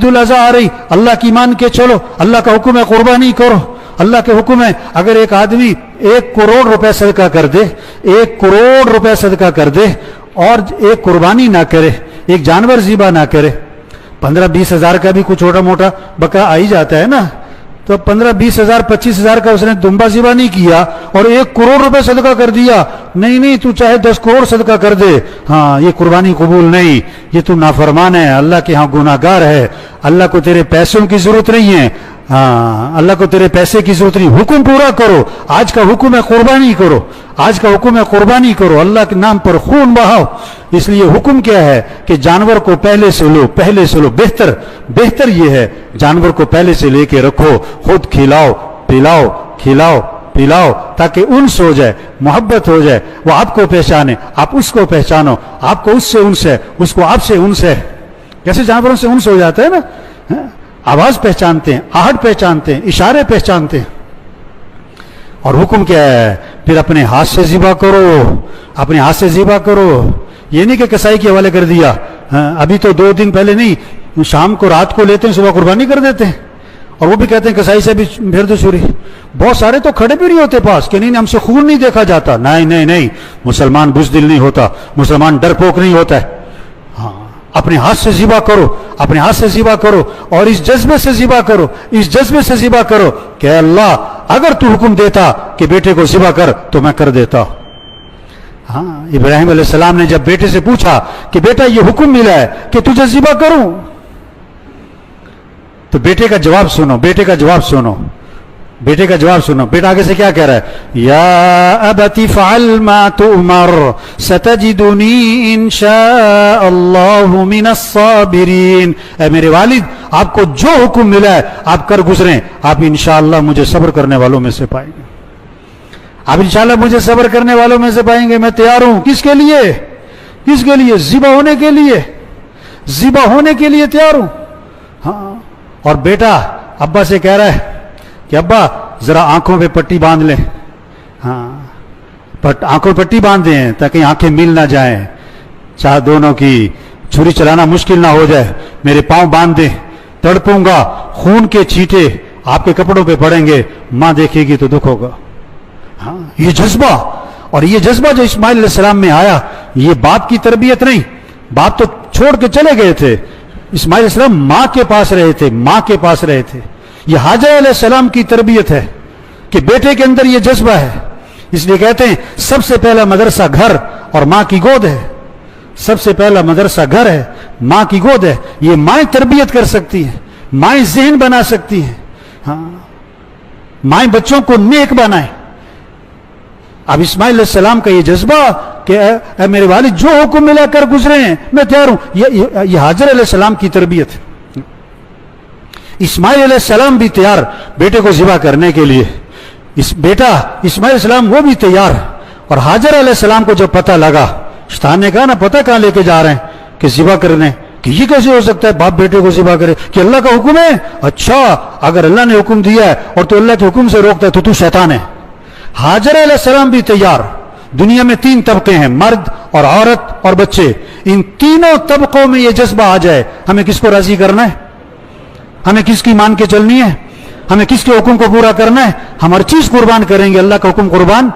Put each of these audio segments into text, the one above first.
عید الاضحیٰ آ رہی، اللہ کی مان کے چلو، اللہ کا حکم ہے قربانی کرو، اللہ کے حکم ہے اگر ایک آدمی 1 کروڑ روپے صدقہ کر دے، 1 کروڑ روپے صدقہ کر دے اور ایک قربانی نہ کرے، ایک جانور ذبح نہ کرے، 15-20 ہزار کا بھی کچھ چھوٹا موٹا بکرا آ ہی جاتا ہے نا، تو 15-20 ہزار 25 ہزار کا اس نے دمبا ذبح نہیں کیا اور 1 کروڑ روپے صدقہ کر دیا، نہیں تو چاہے 10 کروڑ صدقہ کر دے، ہاں یہ قربانی قبول نہیں، یہ تو نافرمان ہے، اللہ کے ہاں گناہ گار ہے، اللہ کو تیرے پیسوں کی ضرورت نہیں ہے، ہاں اللہ کو تیرے پیسے کی ضرورت نہیں، حکم پورا کرو، آج کا حکم ہے قربانی کرو، آج کا حکم ہے قربانی کرو، اللہ کے نام پر خون بہاؤ، اس لیے حکم کیا ہے کہ جانور کو پہلے سے لو، بہتر یہ ہے جانور کو پہلے سے لے کے رکھو، خود کھلاؤ پلاؤ تاکہ انس ہو جائے، محبت ہو جائے، وہ آپ کو پہچانے، آپ اس کو پہچانو، آپ کو اس سے انس ہے، اس کو آپ سے انس ہے، جیسے جانوروں سے انس ہو جاتا ہے نا، آواز پہچانتے ہیں، آہٹ پہچانتے ہیں، اشارے پہچانتے ہیں، اور حکم کیا ہے پھر اپنے ہاتھ سے ذبح کرو، یہ نہیں کہ کسائی کے حوالے کر دیا، ابھی تو 2 دن پہلے نہیں، شام کو رات کو لیتے ہیں، صبح قربانی کر دیتے ہیں، اور وہ بھی کہتے ہیں کسائی سے بھی پھیر دو چھری، بہت سارے تو کھڑے بھی نہیں ہوتے پاس کہ نہیں ہم سے خون نہیں دیکھا جاتا، نہیں، مسلمان بزدل نہیں ہوتا، مسلمان ڈرپوک نہیں ہوتا ہے، ہاں اپنے ہاتھ سے ذبح کرو اور اس جذبے سے ذبح کرو کہ اللہ اگر تو حکم دیتا کہ بیٹے کو ذبح کر تو میں کر دیتا۔ ہاں ابراہیم علیہ السلام نے جب بیٹے سے پوچھا کہ بیٹا یہ حکم ملا ہے کہ تجھے ذبح کروں، تو بیٹے کا جواب سنو، بیٹا آگے سے کیا کہہ رہا ہے، یا ابت فعل ما تؤمر ستجدنی انشاء اللہ من الصابرین، اے میرے والد آپ کو جو حکم ملا ہے آپ کر گزریں، آپ انشاءاللہ مجھے صبر کرنے والوں میں سے پائیں گے، میں تیار ہوں، کس کے لیے ذبح ہونے کے لیے تیار ہوں۔ ہاں اور بیٹا ابا سے کہہ رہا ہے کہ ابا ذرا آنکھوں پہ پٹی باندھ لیں، ہاں آنکھوں پہ پٹی باندھ دیں تاکہ آنکھیں مل نہ جائیں، چاہے دونوں کی چھری چلانا مشکل نہ ہو جائے، میرے پاؤں باندھ دیں، تڑپوں گا، خون کے چھینٹے آپ کے کپڑوں پہ پڑیں گے، ماں دیکھے گی تو دکھ ہوگا۔ ہاں یہ جذبہ جو اسماعیل علیہ السلام میں آیا، یہ باپ کی تربیت نہیں، باپ تو چھوڑ کے چلے گئے تھے، اسماعیل علیہ السلام ماں کے پاس رہے تھے، یہ حاجر علیہ السلام کی تربیت ہے کہ بیٹے کے اندر یہ جذبہ ہے، اس لیے کہتے ہیں سب سے پہلا مدرسہ گھر اور ماں کی گود ہے، ماں کی گود ہے، یہ مائیں تربیت کر سکتی ہیں، مائیں ذہن بنا سکتی ہیں، ہاں مائیں بچوں کو نیک بنائیں۔ اب اسماعیل علیہ السلام کا یہ جذبہ کہ اے میرے والد جو حکم ملا کر گزرے ہیں میں تیار ہوں، یہ حاجر علیہ السلام کی تربیت ہے۔ اسماعیل علیہ السلام بھی تیار بیٹے کو ذبح کرنے کے لیے، بیٹا اسماعیل علیہ السلام وہ بھی تیار، اور حاجر علیہ السلام کو جب پتہ لگا، شیطان نے کہا نا پتہ کہاں لے کے جا رہے ہیں کہ ذبح کرنے، کہ یہ کیسے ہو سکتا ہے باپ بیٹے کو ذبح کرے، کہ اللہ کا حکم ہے، اچھا اگر اللہ نے حکم دیا ہے اور تو اللہ کے حکم سے روکتا ہے تو شیطان ہے۔ حاجر علیہ السلام بھی تیار، دنیا میں 3 طبقے ہیں، مرد اور عورت اور بچے، ان تینوں طبقوں میں یہ جذبہ آ جائے، ہمیں کس کو راضی کرنا ہے، ہمیں کس کی مان کے چلنی ہے، ہمیں کس کے حکم کو پورا کرنا ہے، ہم ہر چیز قربان کریں گے، اللہ کا حکم قربان،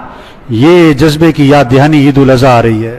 یہ جذبے کی یاد دہانی عید الاضحیٰ آ رہی ہے۔